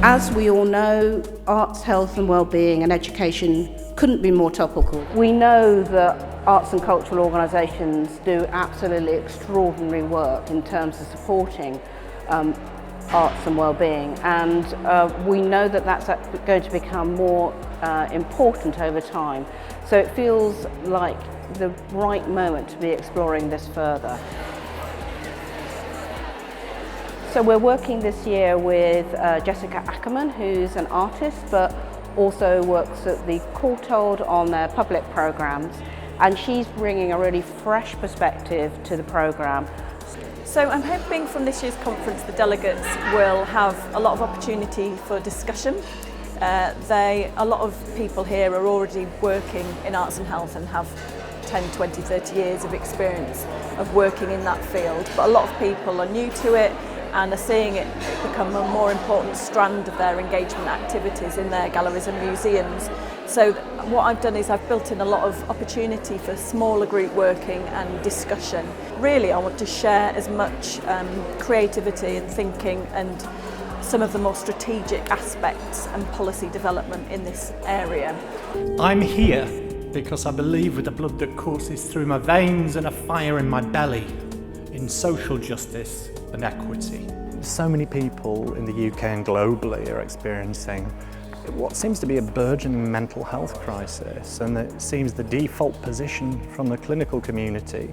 As we all know, arts, health and well-being and education couldn't be more topical. We know that arts and cultural organisations do absolutely extraordinary work in terms of supporting arts and well-being, and we know that that's going to become more important over time. So it feels like the right moment to be exploring this further. So we're working this year with Jessica Ackerman, who's an artist but also works at the Courtauld on their public programmes, and she's bringing a really fresh perspective to the programme. So I'm hoping from this year's conference the delegates will have a lot of opportunity for discussion. A lot of people here are already working in arts and health and have 10, 20, 30 years of experience of working in that field, but a lot of people are new to it and are seeing it become a more important strand of their engagement activities in their galleries and museums. So what I've done is I've built in a lot of opportunity for smaller group working and discussion. Really, I want to share as much creativity and thinking and some of the more strategic aspects and policy development in this area. I'm here because I believe with the blood that courses through my veins and a fire in my belly in social justice and equity. So many people in the UK and globally are experiencing what seems to be a burgeoning mental health crisis, and it seems the default position from the clinical community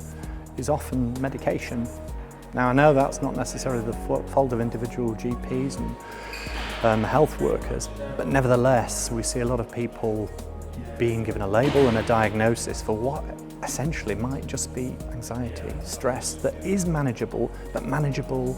is often medication. Now I know that's not necessarily the fault of individual GPs and health workers, but nevertheless we see a lot of people being given a label and a diagnosis for what essentially might just be anxiety, stress that is manageable, but manageable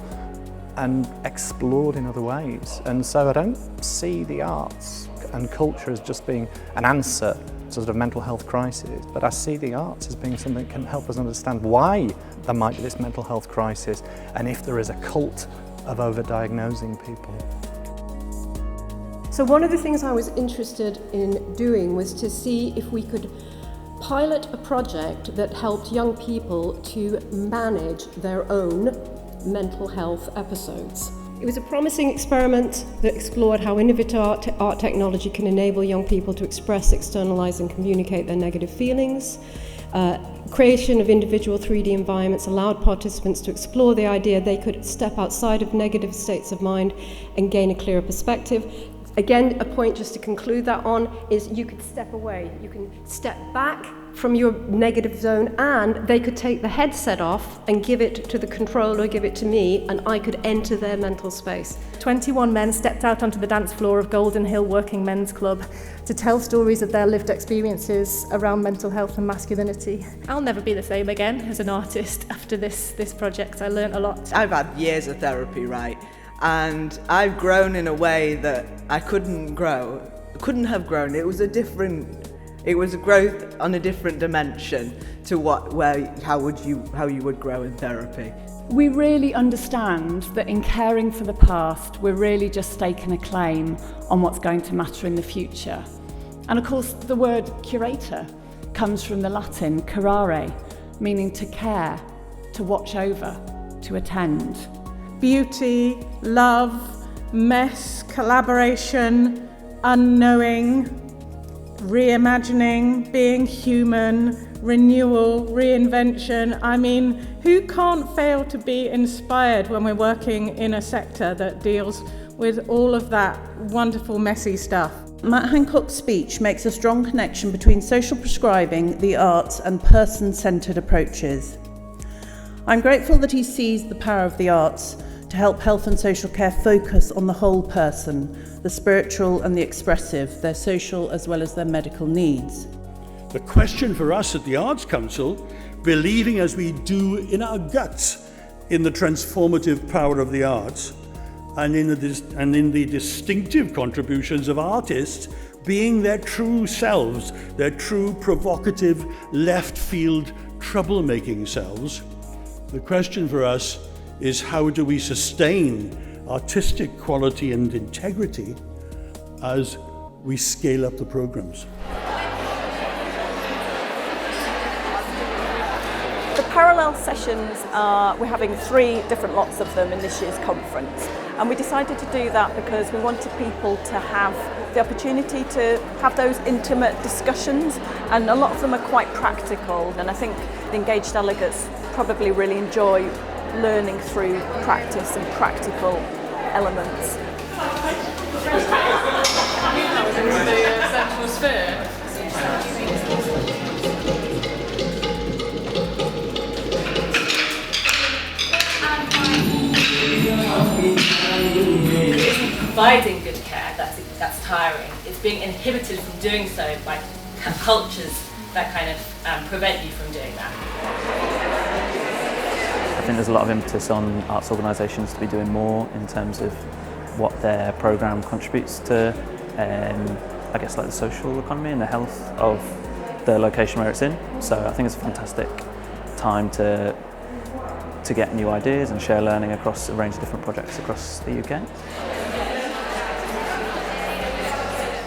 and explored in other ways. And so I don't see the arts and culture as just being an answer to sort of mental health crisis, but I see the arts as being something that can help us understand why there might be this mental health crisis and if there is a cult of over-diagnosing people. So one of the things I was interested in doing was to see if we could pilot a project that helped young people to manage their own mental health episodes. It was a promising experiment that explored how innovative art technology can enable young people to express, externalize and communicate their negative feelings. Creation of individual 3D environments allowed participants to explore the idea they could step outside of negative states of mind and gain a clearer perspective. Again, a point just to conclude that on is you could step away, you can step back from your negative zone, and they could take the headset off and give it to the controller, give it to me, and I could enter their mental space. 21 men stepped out onto the dance floor of Golden Hill Working Men's Club to tell stories of their lived experiences around mental health and masculinity. I'll never be the same again as an artist after this project. I learnt a lot. I've had years of therapy, right? And I've grown in a way that I couldn't have grown. It was a growth on a different dimension to how you would grow in therapy. We really understand that in caring for the past, we're really just staking a claim on what's going to matter in the future. And of course, the word curator comes from the Latin curare, meaning to care, to watch over, to attend. Beauty, love, mess, collaboration, unknowing, reimagining, being human, renewal, reinvention. I mean, who can't fail to be inspired when we're working in a sector that deals with all of that wonderful, messy stuff? Matt Hancock's speech makes a strong connection between social prescribing, the arts, and person-centred approaches. I'm grateful that he sees the power of the arts to help health and social care focus on the whole person, the spiritual and the expressive, their social as well as their medical needs. The question for us at the Arts Council, believing as we do in our guts in the transformative power of the arts and in the distinctive contributions of artists being their true selves, their true provocative left field troublemaking selves, the question for us is how do we sustain artistic quality and integrity as we scale up the programs. The parallel sessions we're having 3 different lots of them in this year's conference. And we decided to do that because we wanted people to have the opportunity to have those intimate discussions, and a lot of them are quite practical, and I think the engaged delegates probably really enjoy learning through practice and practical elements. The central sphere. Providing good care that's tiring. It's being inhibited from doing so by cultures that kind of prevent you from doing that. I think there's a lot of impetus on arts organisations to be doing more in terms of what their programme contributes to, I guess, like the social economy and the health of the location where it's in. So I think it's a fantastic time to get new ideas and share learning across a range of different projects across the UK.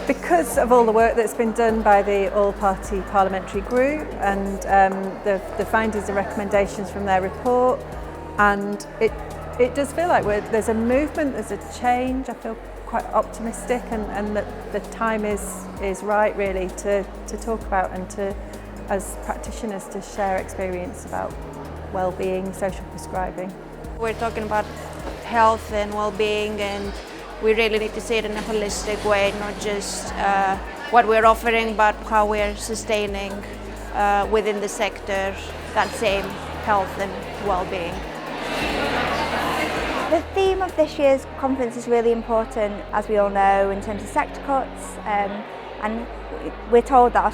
Because of all the work that's been done by the All-Party Parliamentary Group and the findings and recommendations from their report, and it does feel like there's a movement, there's a change. I feel quite optimistic, and that the time is right really to talk about and to, as practitioners, to share experience about well-being, social prescribing. We're talking about health and well-being, and we really need to see it in a holistic way, not just what we're offering, but how we're sustaining within the sector that same health and well-being. The theme of this year's conference is really important, as we all know, in terms of sector cuts, and we're told that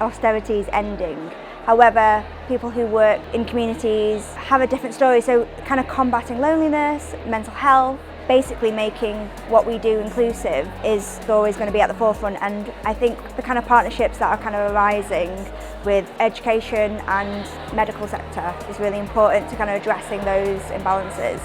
austerity is ending. However, people who work in communities have a different story, so kind of combating loneliness, mental health, basically making what we do inclusive is always going to be at the forefront, and I think the kind of partnerships that are kind of arising with education and medical sector is really important to kind of addressing those imbalances.